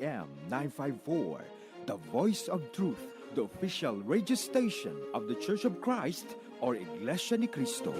AM 954, the voice of truth, the official radio station of the Church of Christ or Iglesia ni Cristo.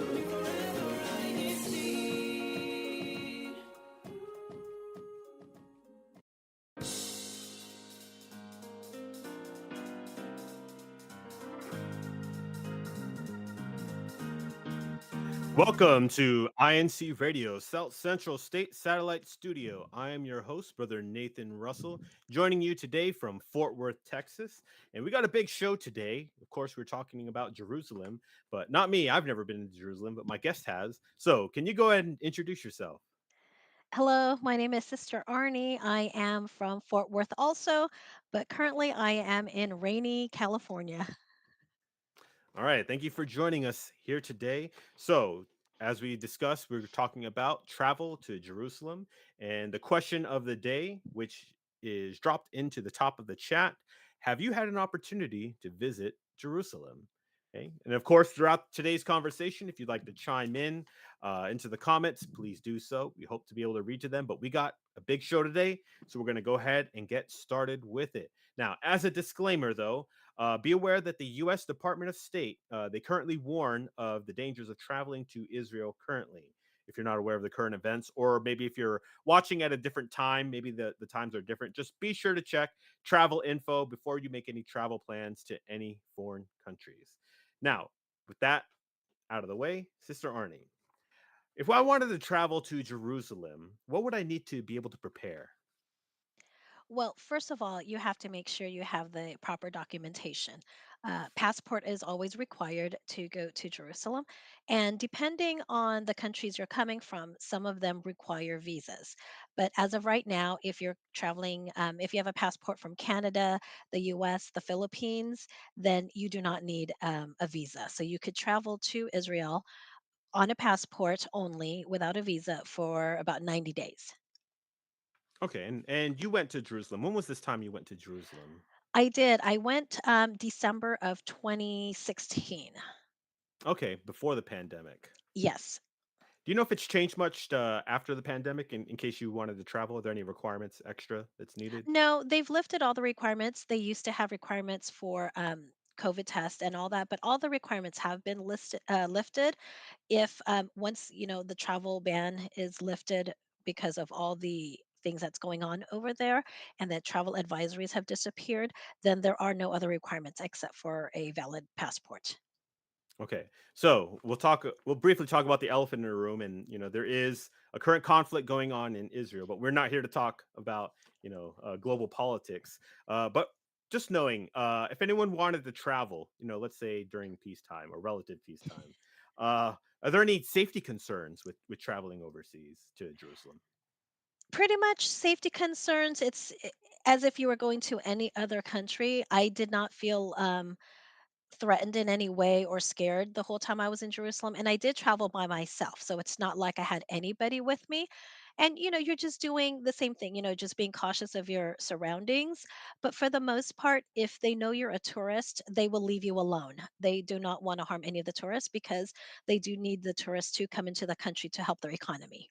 Welcome to INCRadio, South Central State Satellite Studio. I am your host, Brother Nathan Russell, joining you today from Fort Worth, Texas. And we got a big show today. Of course, we're talking about Jerusalem, but not me. I've never been to Jerusalem, but my guest has. So, can you go ahead and introduce yourself? Hello, my name is Sister Arnie. I am from Fort Worth also, but currently I am in rainy California. All right. Thank you for joining us here today. So, as we discussed, we're talking about travel to Jerusalem. And the question of the day, which is dropped into the top of the chat: have you had an opportunity to visit Jerusalem? Okay. And of course, throughout today's conversation, if you'd like to chime in into the comments, please do so. We hope to be able to read to them, but we got a big show today. So, we're going to go ahead and get started with it. Now, as a disclaimer, though, be aware that the U.S. Department of State they currently warn of the dangers of traveling to Israel currently. If you're not aware of the current events, or maybe if you're watching at a different time, maybe the times are different, just be sure to check travel info before you make any travel plans to any foreign countries. Now, with that out of the way, Sister Arnie, if I wanted to travel to Jerusalem, what would I need to be able to prepare? Well, first of all, you have to make sure you have the proper documentation. Passport is always required to go to Jerusalem. And depending on the countries you're coming from, some of them require visas. But as of right now, if you're traveling, if you have a passport from Canada, the US, the Philippines, then you do not need a visa. So you could travel to Israel on a passport only without a visa for about 90 days. Okay, and you went to Jerusalem. When was this time you went to Jerusalem? I did. I went December of 2016. Okay, before the pandemic. Yes. Do you know if it's changed much after the pandemic? In case you wanted to travel, are there any requirements extra that's needed? No, they've lifted all the requirements. They used to have requirements for COVID test and all that, but all the requirements have been lifted. If once the travel ban is lifted because of all the things that's going on over there, and that travel advisories have disappeared, then there are no other requirements except for a valid passport. Okay, so We'll briefly talk about the elephant in the room, and there is a current conflict going on in Israel, but we're not here to talk about global politics. But just knowing, if anyone wanted to travel, let's say during peacetime or relative peacetime, are there any safety concerns with traveling overseas to Jerusalem? Pretty much safety concerns. As if you were going to any other country. I did not feel threatened in any way or scared the whole time I was in Jerusalem. And I did travel by myself. So it's not like I had anybody with me. And, you're just doing the same thing, just being cautious of your surroundings. But for the most part, if they know you're a tourist, they will leave you alone. They do not want to harm any of the tourists because they do need the tourists to come into the country to help their economy.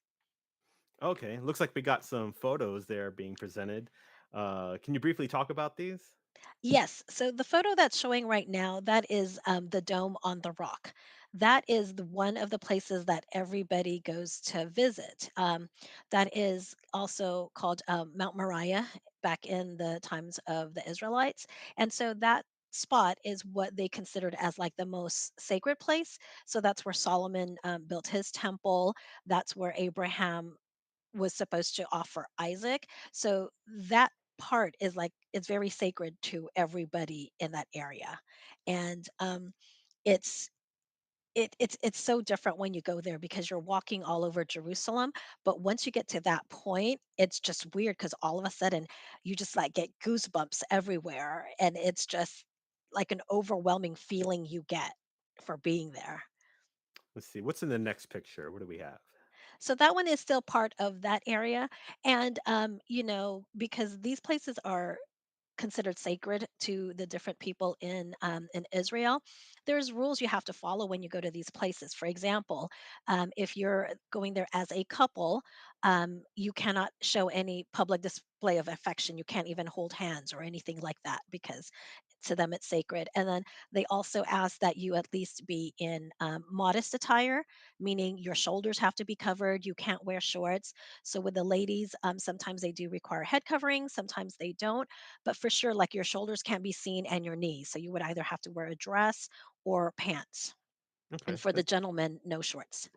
Okay, looks like we got some photos there being presented. Can you briefly talk about these? Yes. So the photo that's showing right now, that is the dome on the rock. That is one of the places that everybody goes to visit. That is also called Mount Moriah back in the times of the Israelites. And so that spot is what they considered as like the most sacred place. So that's where Solomon built his temple. That's where Abraham was supposed to offer Isaac. So that part is like it's very sacred to everybody in that area. And it's it's so different when you go there because you're walking all over Jerusalem, but once you get to that point, it's just weird because all of a sudden you just like get goosebumps everywhere, and it's just like an overwhelming feeling you get for being there. Let's see. What's in the next picture? What do we have? So that one is still part of that area. And because these places are considered sacred to the different people in Israel. There's rules you have to follow when you go to these places. For example, if you're going there as a couple, you cannot show any public display of affection. You can't even hold hands or anything like that because to them it's sacred. And then they also ask that you at least be in modest attire, meaning your shoulders have to be covered. You can't wear shorts. So with the ladies, sometimes they do require head covering, sometimes they don't. But for sure, like your shoulders can't be seen and your knees. So you would either have to wear a dress or pants. And Okay. for the gentlemen, no shorts.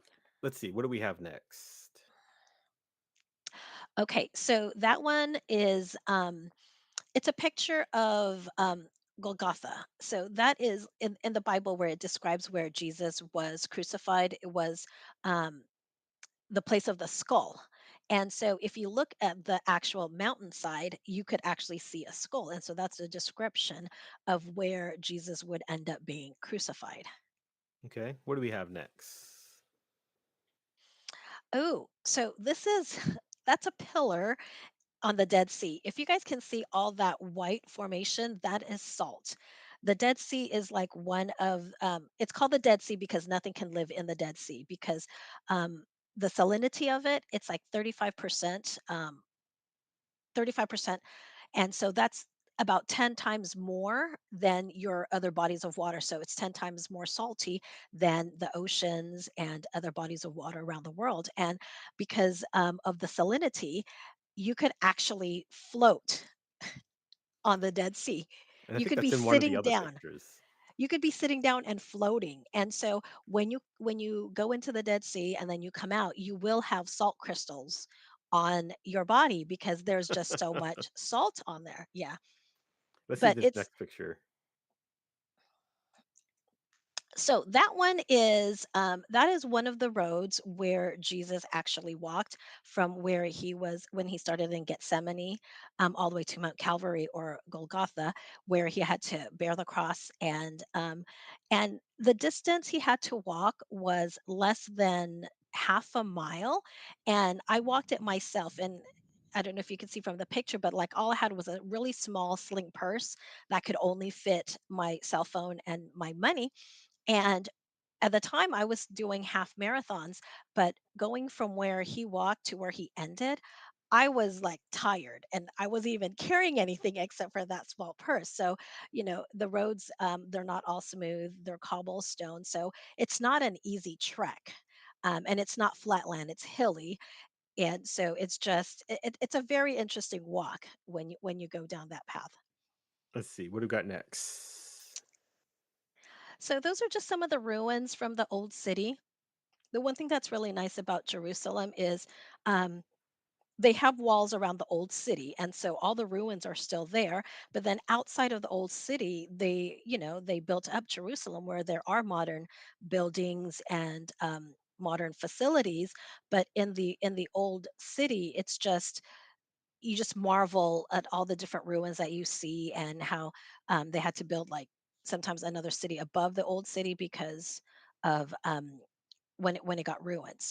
Let's see. What do we have next? Okay, so that one is it's a picture of Golgotha. So that is in the Bible where it describes where Jesus was crucified. It was um, the place of the skull. And so if you look at the actual mountainside, you could actually see a skull. And so that's a description of where Jesus would end up being crucified. Okay. What do we have next? Oh, so this is that's a pillar on the Dead Sea. If you guys can see all that white formation, that is salt. The Dead Sea is like one of it's called the Dead Sea because nothing can live in the Dead Sea because um the salinity of it, it's like 35%, 35%. And so that's about 10 times more than your other bodies of water. So it's 10 times more salty than the oceans and other bodies of water around the world. And because of the salinity, you could actually float on the Dead Sea. And I You think could be that's in one of the sitting other down. pictures. You could be sitting down and floating. And so when you go into the Dead Sea and then you come out, you will have salt crystals on your body because there's just so much salt on there. Yeah. Let's see But this it's next picture. so that is one of the roads where Jesus actually walked from where he was when he started in Gethsemane, all the way to Mount Calvary or Golgotha, where he had to bear the cross, and the distance he had to walk was less than half a mile, and I walked it myself. And I don't know if you can see from the picture, but like all I had was a really small sling purse that could only fit my cell phone and my money. And at the time, I was doing half marathons, but going from where he walked to where he ended, I was like tired and I wasn't even carrying anything except for that small purse. So, the roads, they're not all smooth, they're cobblestone. So it's not an easy trek. And it's not flatland, it's hilly. And so it's a very interesting walk when you go down that path. Let's see. What do we got next? So those are just some of the ruins from the old city. The one thing that's really nice about Jerusalem is um, they have walls around the old city, and so all the ruins are still there. But then outside of the old city, they built up Jerusalem where there are modern buildings and modern facilities. But in the old city, it's just you just marvel at all the different ruins that you see and how they had to build like sometimes another city above the old city because of when it got ruined.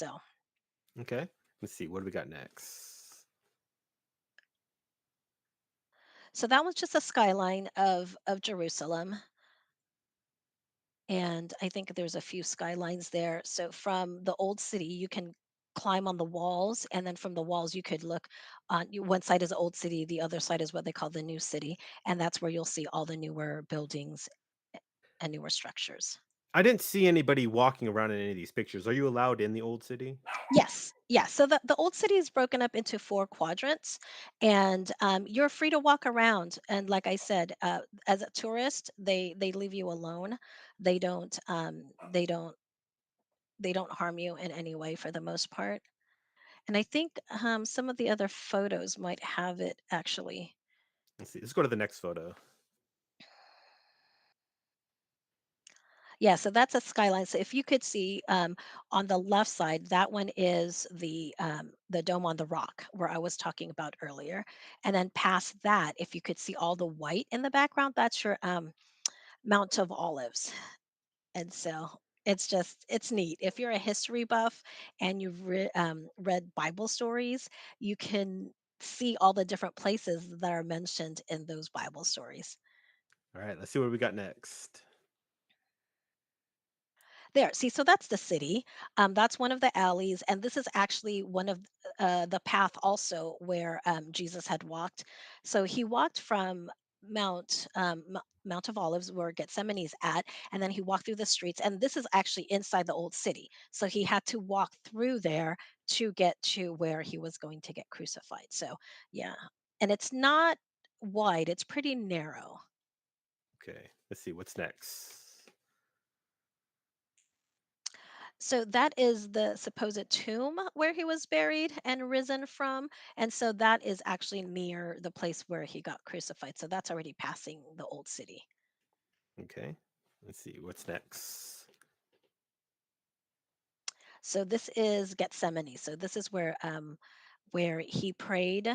Okay. Let's see. What do we got next? So that was just a skyline of Jerusalem, and I think there's a few skylines there. So from the old city, you can climb on the walls, and then from the walls you could look on one side is the old city, the other side is what they call the new city, and that's where you'll see all the newer buildings and newer structures. I didn't see anybody walking around in any of these pictures. Are you allowed in the old city? Yes, yeah. So the old city is broken up into four quadrants, and you're free to walk around. And like I said, as a tourist, they leave you alone. They don't they don't harm you in any way for the most part. And I think some of the other photos might have it actually. Let's see. Let's go to the next photo. Yeah, so that's a skyline. So if you could see on the left side, that one is the dome on the rock where I was talking about earlier. And then past that, if you could see all the white in the background, that's your Mount of Olives. And so it's neat. If you're a history buff and you've read Bible stories, you can. see all the different places that are mentioned in those Bible stories. All right, let's see what we got next. There, see, so that's the city. That's one of the alleys, and this is actually one of the path also where Jesus had walked. So he walked from Mount of Olives, where Gethsemane's at, and then he walked through the streets. And this is actually inside the old city. So he had to walk through there to get to where he was going to get crucified. So yeah, and it's not wide; it's pretty narrow. Okay, let's see what's next. So that is the supposed tomb where he was buried and risen from. And so that is actually near the place where he got crucified. So that's already passing the old city. Okay, let's see what's next. So this is Gethsemane. So this is where he prayed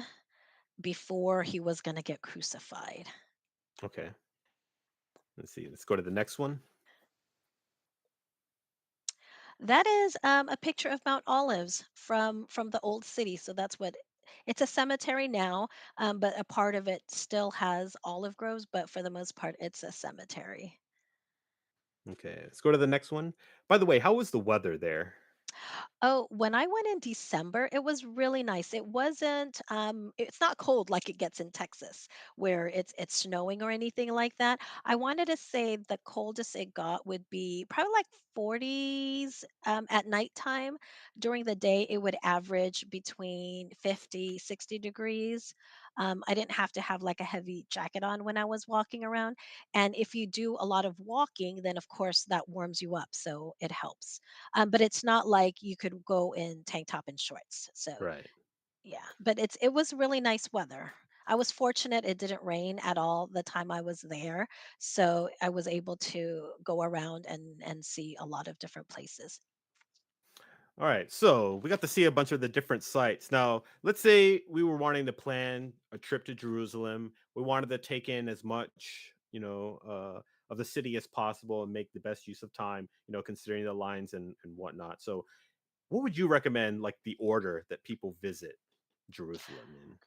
before he was going to get crucified. Okay, let's see. Let's go to the next one. That is a picture of Mount Olives from the old city. So that's what it's a cemetery now, but a part of it still has olive groves. But for the most part, it's a cemetery. Okay, let's go to the next one. By the way, how was the weather there? Oh, when I went in December, it was really nice. It wasn't it's not cold like it gets in Texas where it's snowing or anything like that. I wanted to say the coldest it got would be probably like 40s at nighttime. During the day, it would average between 50, 60 degrees. I didn't have to have like a heavy jacket on when I was walking around. And if you do a lot of walking, then of course that warms you up. So it helps. But it's not like you could go in tank top and shorts. So Right. yeah, but it was really nice weather. I was fortunate it didn't rain at all the time I was there, so I was able to go around and see a lot of different places. All right, so we got to see a bunch of the different sites. Now, let's say we were wanting to plan a trip to Jerusalem. We wanted to take in as much, of the city as possible and make the best use of time, considering the lines and whatnot. So, what would you recommend, like the order that people visit Jerusalem in?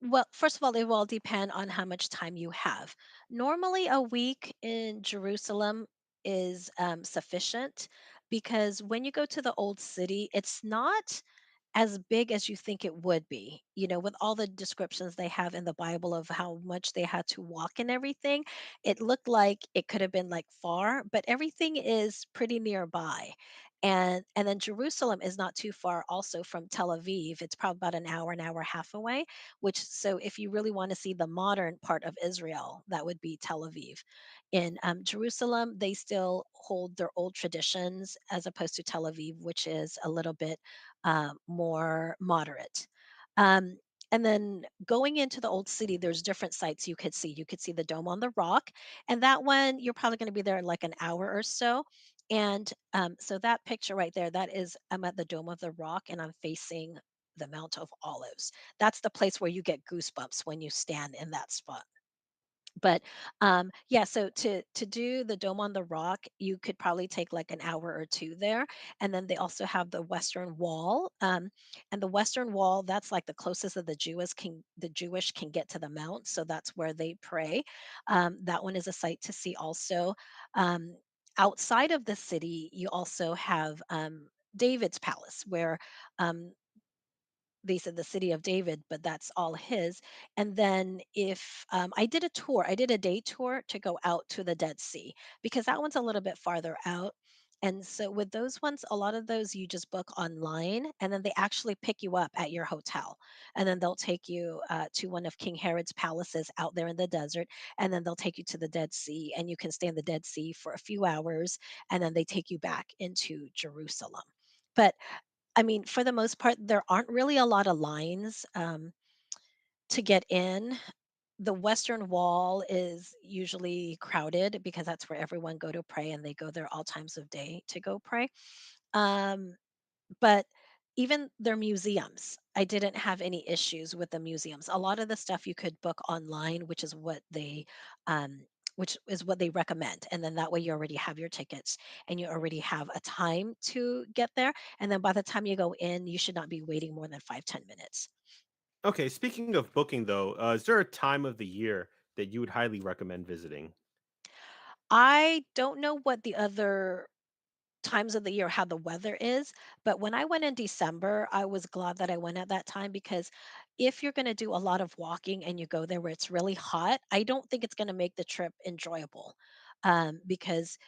Well, first of all, it will depend on how much time you have. Normally, a week in Jerusalem is sufficient because when you go to the old city, it's not as big as you think it would be, with all the descriptions they have in the Bible of how much they had to walk and everything. It looked like it could have been like far, but everything is pretty nearby. And then Jerusalem is not too far also from Tel Aviv. It's probably about an hour and a half away, which so if you really want to see the modern part of Israel, that would be Tel Aviv. In Jerusalem, they still hold their old traditions as opposed to Tel Aviv, which is a little bit more moderate. Um, and then going into the old city, there's different sites you could see. You could see the Dome on the Rock, and that one you're probably going to be there in like an hour or so. And so that picture right there, that is I'm at the Dome of the Rock, and I'm facing the Mount of Olives. That's the place where you get goosebumps when you stand in that spot. But yeah, so to do the Dome on the Rock, you could probably take like an hour or two there. And then they also have the Western Wall. And the Western Wall, that's like the closest that the Jewish can get to the mount. So that's where they pray. That one is a sight to see also. Um, Outside of the city, you also have David's palace, where um, they said the city of David, but that's all his. And then if I did a tour, I did a day tour to go out to the Dead Sea because that one's a little bit farther out. And so with those ones, a lot of those you just book online and then they actually pick you up at your hotel. And then they'll take you to one of King Herod's palaces out there in the desert. And then they'll take you to the Dead Sea and you can stay in the Dead Sea for a few hours. And then they take you back into Jerusalem. But I mean, for the most part, there aren't really a lot of lines to get in. The Western Wall is usually crowded because that's where everyone go to pray, and they go there all times of day to go pray. Um, but even their museums, I didn't have any issues with the museums. A lot of the stuff you could book online, um, which is what they recommend. And then that way you already have your tickets and you already have a time to get there. And then by the time you go in, you should not be waiting more than 5, 10 minutes. Okay, speaking of booking though, is there a time of the year that you would highly recommend visiting? I don't know what the other times of the year how the weather is, but when I went in December, I was glad that I went at that time because if you're going to do a lot of walking and you go there where it's really hot, I don't think it's going to make the trip enjoyable. Because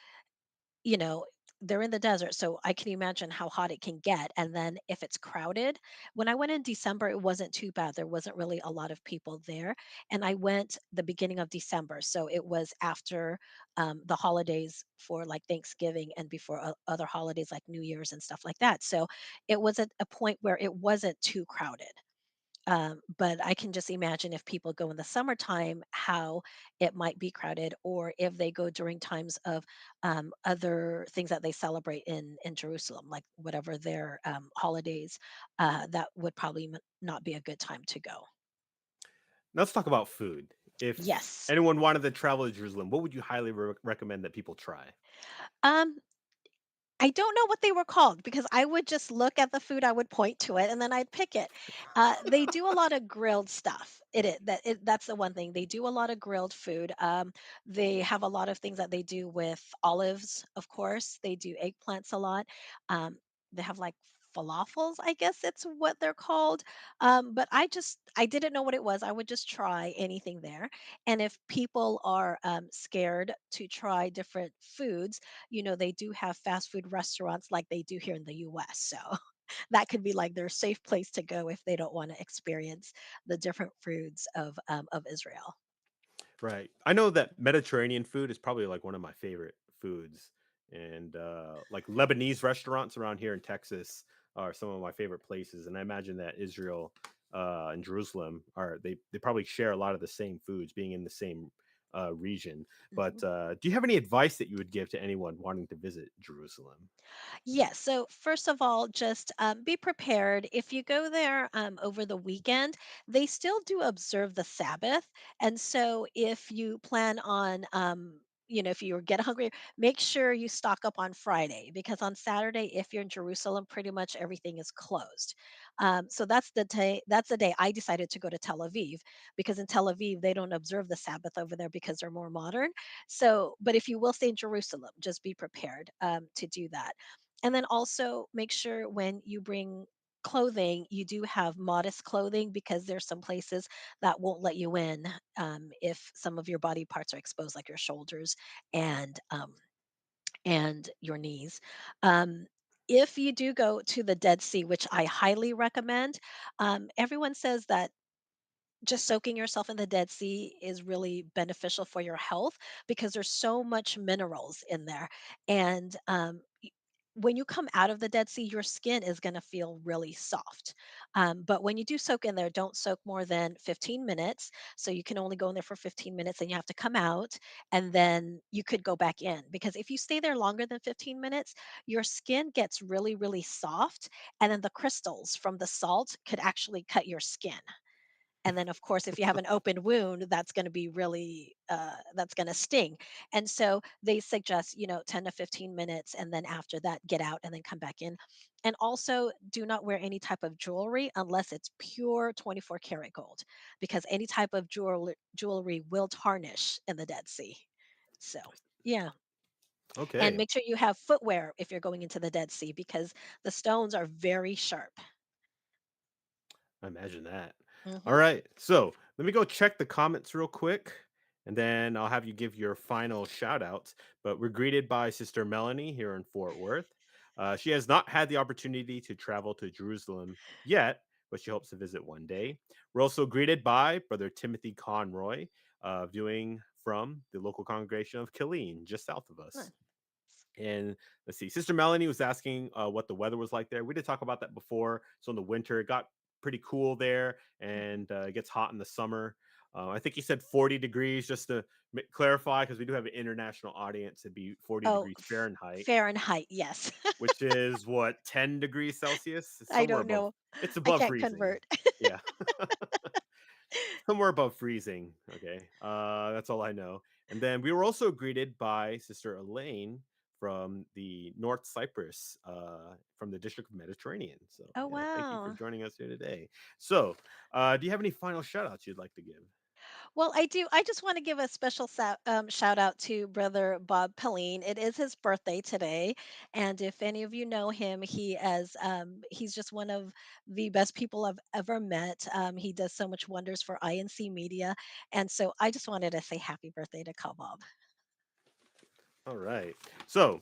you know, they're in the desert, so I can imagine how hot it can get. And then if it's crowded, when I went in December, it wasn't too bad. There wasn't really a lot of people there. And I went the beginning of December. So it was after the holidays for like Thanksgiving and before other holidays like New Year's and stuff like that. So it was at a point where it wasn't too crowded. But I can just imagine if people go in the summertime, how it might be crowded, or if they go during times of other things that they celebrate in Jerusalem, like whatever their holidays, that would probably not be a good time to go. Let's talk about food. If Yes. anyone wanted to travel to Jerusalem, what would you highly recommend that people try? Um, I don't know what they were called because I would just look at the food, I would point to it, and then I'd pick it. They do a lot of grilled stuff. That's the one thing. They do a lot of grilled food. They have a lot of things that they do with olives, of course. They do eggplants a lot. They have like falafels, I guess it's what they're called. But I didn't know what it was. I would just try anything there. And if people are scared to try different foods, they do have fast food restaurants like they do here in the US. So that could be like their safe place to go if they don't want to experience the different foods of Israel. Right. I know that Mediterranean food is probably like one of my favorite foods. And like Lebanese restaurants around here in Texas are some of my favorite places. And I imagine that Israel and Jerusalem are they probably share a lot of the same foods being in the same region. But Mhm. do you have any advice that you would give to anyone wanting to visit Jerusalem? Yes. So, first of all, just be prepared. If you go there over the weekend, they still do observe the Sabbath. And so, if you plan on, if you get hungry, make sure you stock up on Friday because on Saturday, if you're in Jerusalem, pretty much everything is closed. So that's the day. That's the day I decided to go to Tel Aviv because in Tel Aviv they don't observe the Sabbath over there because they're more modern. So, but if you will stay in Jerusalem, just be prepared to do that. And then also make sure when you bring clothing, you do have modest clothing because there's some places that won't let you in if some of your body parts are exposed, like your shoulders and your knees. Um, if you do go to the Dead Sea, which I highly recommend, everyone says that just soaking yourself in the Dead Sea is really beneficial for your health because there's so much minerals in there. And when you come out of the Dead Sea, your skin is going to feel really soft. But when you do soak in there, don't soak more than 15 minutes. So you can only go in there for 15 minutes and you have to come out and then you could go back in. Because if you stay there longer than 15 minutes, your skin gets really, really soft. And then the crystals from the salt could actually cut your skin. And then, of course, if you have an open wound, that's going to be really, that's going to sting. And so they suggest, 10 to 15 minutes. And then after that, get out and then come back in. And also, do not wear any type of jewelry unless it's pure 24 karat gold, because any type of jewelry will tarnish in the Dead Sea. So, yeah. And Okay. make sure you have footwear if you're going into the Dead Sea because the stones are very sharp. I imagine that. All Hmm. right. So let me go check the comments real quick and then I'll have you give your final shout outs. But we're greeted by Sister Melanie here in Fort Worth. She has not had the opportunity to travel to Jerusalem yet, but she hopes to visit one day. We're also greeted by Brother Timothy Conroy, viewing from the local congregation of Killeen, just south of us. And let's see, Sister Melanie was asking what the weather was like there. We did talk about that before. So in the winter, it got pretty cool there, and it gets hot in the summer. I think he said 40 degrees, just to clarify, because we do have an international audience. It'd be 40 Oh, degrees Fahrenheit, Fahrenheit, yes. which is what, 10 degrees Celsius? It's I somewhere don't above. know. It's I above can't freezing. convert. Yeah, somewhere above freezing. Okay, that's all I know. And then we were also greeted by Sister Elaine from the North Cyprus, from the District of Mediterranean. So, Oh, yeah, thank you for wow. joining us here today. So, do you have any final shout outs you'd like to give? Well, I do. I just want to give a special shout out to Brother Bob Pauline. It is his birthday today, and if any of you know him, he's just one of the best people I've ever met. He does so much wonders for INC Media, and so I just wanted to say happy birthday to Call Bob. All right. So,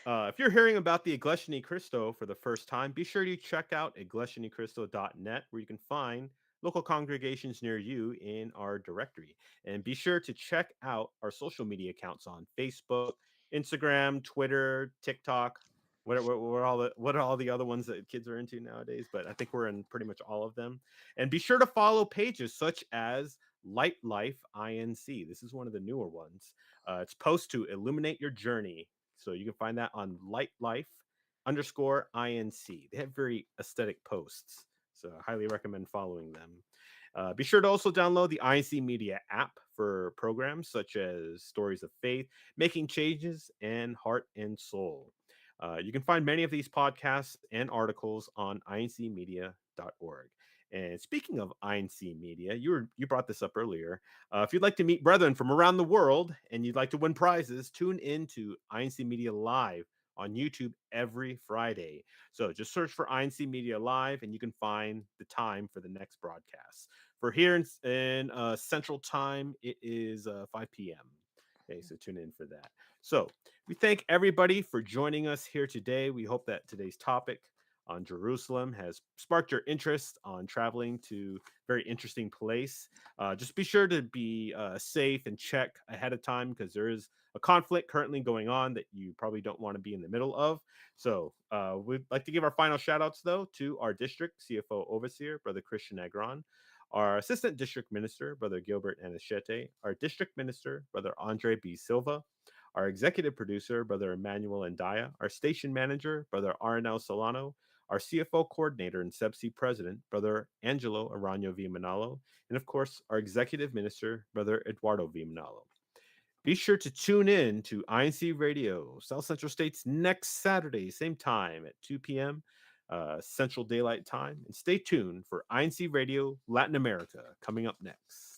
if you're hearing about the Iglesianicristo for the first time, be sure to check out iglesianicristo.net, where you can find local congregations near you in our directory. And be sure to check out our social media accounts on Facebook, Instagram, Twitter, TikTok. What are all the other ones that kids are into nowadays? But I think we're in pretty much all of them. And be sure to follow pages such as Light Life INC. This is one of the newer ones. It's post to illuminate your journey, so you can find that on Light Life underscore INC. They have very aesthetic posts, so I highly recommend following them. Be sure to also download the INC Media app for programs such as Stories of Faith, Making Changes, and Heart and Soul. You can find many of these podcasts and articles on incmedia.org. And speaking of INC Media, you brought this up earlier. If you'd like to meet brethren from around the world and you'd like to win prizes, tune in to INC Media Live on YouTube every Friday. So just search for INC Media Live and you can find the time for the next broadcast. For here in Central Time, it is 5 p.m. Okay, so tune in for that. So we thank everybody for joining us here today. We hope that today's topic on Jerusalem has sparked your interest on traveling to a very interesting place. Just be sure to be safe and check ahead of time, because there is a conflict currently going on that you probably don't want to be in the middle of. So we'd like to give our final shout outs, though, to our district CFO Overseer, Brother Christian Agron, our Assistant District Minister, Brother Gilbert Anachete, our District Minister, Brother Andre B. Silva, our Executive Producer, Brother Emmanuel Andaya, our Station Manager, Brother Arnel Solano, our CFO Coordinator and SEBC President, Brother Angelo Arano V. Manalo, and of course, our Executive Minister, Brother Eduardo V. Manalo. Be sure to tune in to INC Radio, South Central State's next Saturday, same time at 2 p.m. Central Daylight Time. And stay tuned for INC Radio Latin America coming up next.